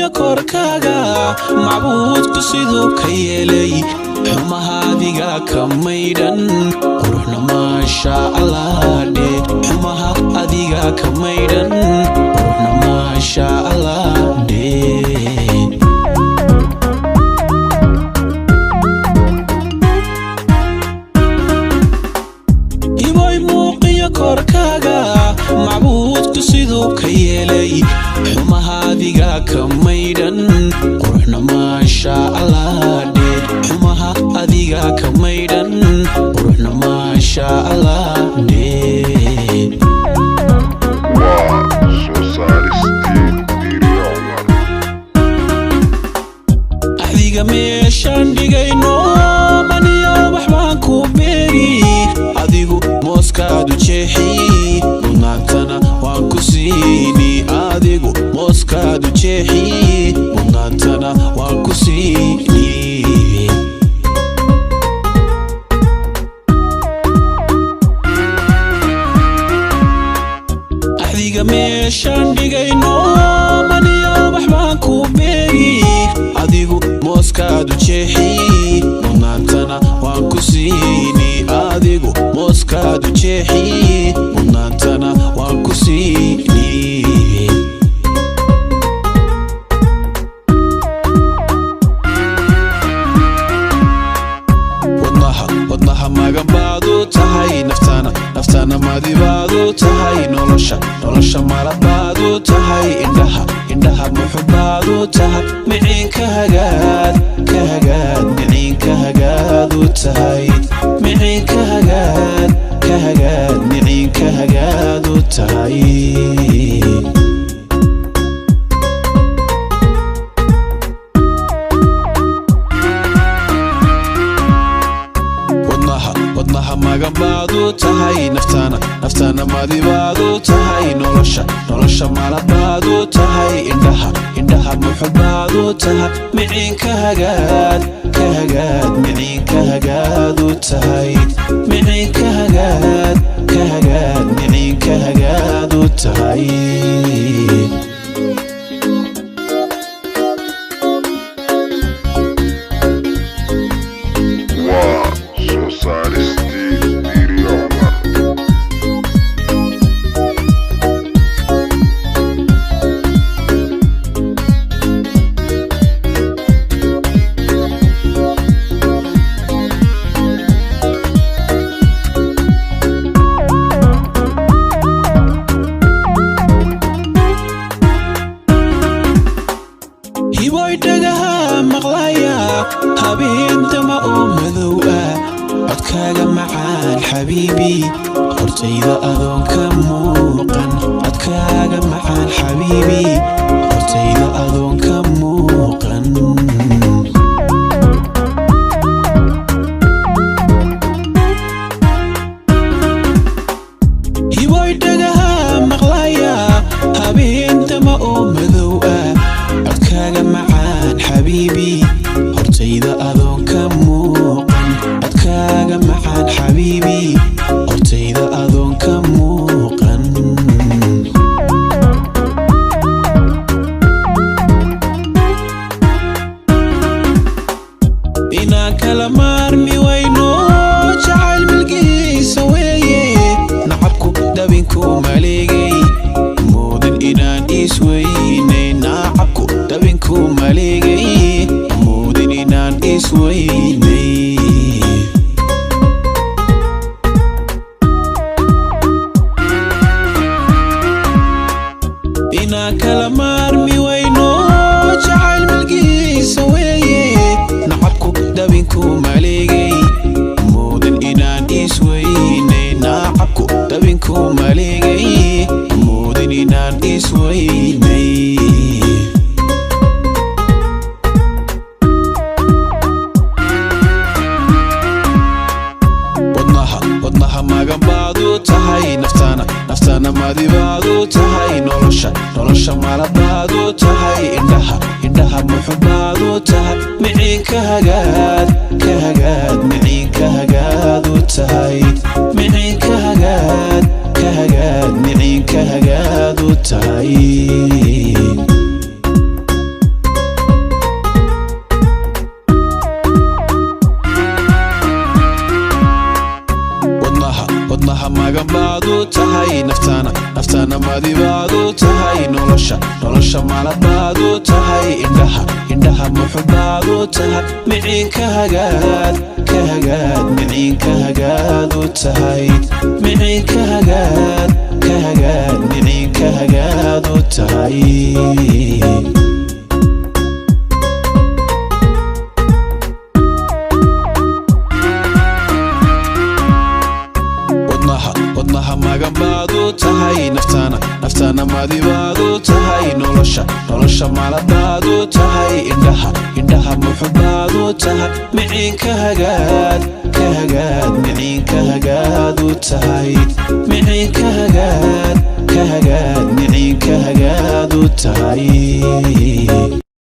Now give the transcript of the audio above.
muuqiyo korkaaga macbuudku siduu ka yeelay xumahaadiga ka maydhan quruxna maasha allah dhe xumaha adiga ka maydhan quruxna maasha allah dhe korkaaga macbuudku siduu ka yeelay xumahaadiga ka maydhan quruxna maasha allah dhe xumaha adiga ka maydhan quruxna maasha allah dhe adiga meeshaan dhigayno maniyo waxbaan ku beeri adigu mooskaadu jeexi mudnaantana waan ku siini adigu mooskaadu jeexi mudnaantana waan ku siini adiga meeshaan dhigayno maniyo waxbaan ku beeri adigu mooskaadu jeexi mudnaantana waan ku siini adigu mooskaadu jeexi mudnaantana waan ku siini wadnaha magan baadu tahay naftana madi baadu tahay nolosha malad baadu tahay indhaha muxub baadu tahay miciinka hagaad miciinka hagaadu tahay miciinka hagaad miciinka hagaadu tahay wadnaha magan baadu tahay naftana madi baadu tahay nolosha malad baadu tahay indhaha muxub baadu tahay miciinka hagaad miciinka hagaadu tahay miciinka hagaad miciinka hagaadu tahay hiboy dhagaha maqlaya habeentama oo madow ah codkaaga macaan xabiibi hortayda adoon ka muuqan codkaaga macaan xabiibi hortayda adoon ka muuqan hiboy dhagaha maqlaya habeentama oo madow ah codkaaga macaan xabiibi hortayda adoon ka muuqan codkaaga macaan xabiibi hortayda adoon ka muuqan inaan kala maarmi wayno jacayl milgiisa weeye nacabku dhabinku maleegay moodan inaan isweynay nacabku dhabinku maleegay moodan inaan isweynay inaan kala maarmi wayno jacayl milgiisa weeye nacabku dhabinku maleegay moodan inaan isweynay nacabku dhabinku maleegay moodan inaan isweynay wadnaha magan baadu tahay naftana madi baadu tahay nolosha malad baadu tahay indhaha muxub baadu tahay miciinka hagaad miciinka hagaadu tahay miciinka hagaad miciinka hagaadu tahay nolosha malabaadu tahay indhaha muxubaadu tahay miciinka hagaad miciinka hagaadu tahay miciinka hagaad miciinka hagaadu tahay wadnaha maganbaadu tahay naftana madibaadu tahay nolosha malabaadu tahay indhaha muxubaadu tahay miciinka hagaad miciinka hagaadu tahay miciinka hagaad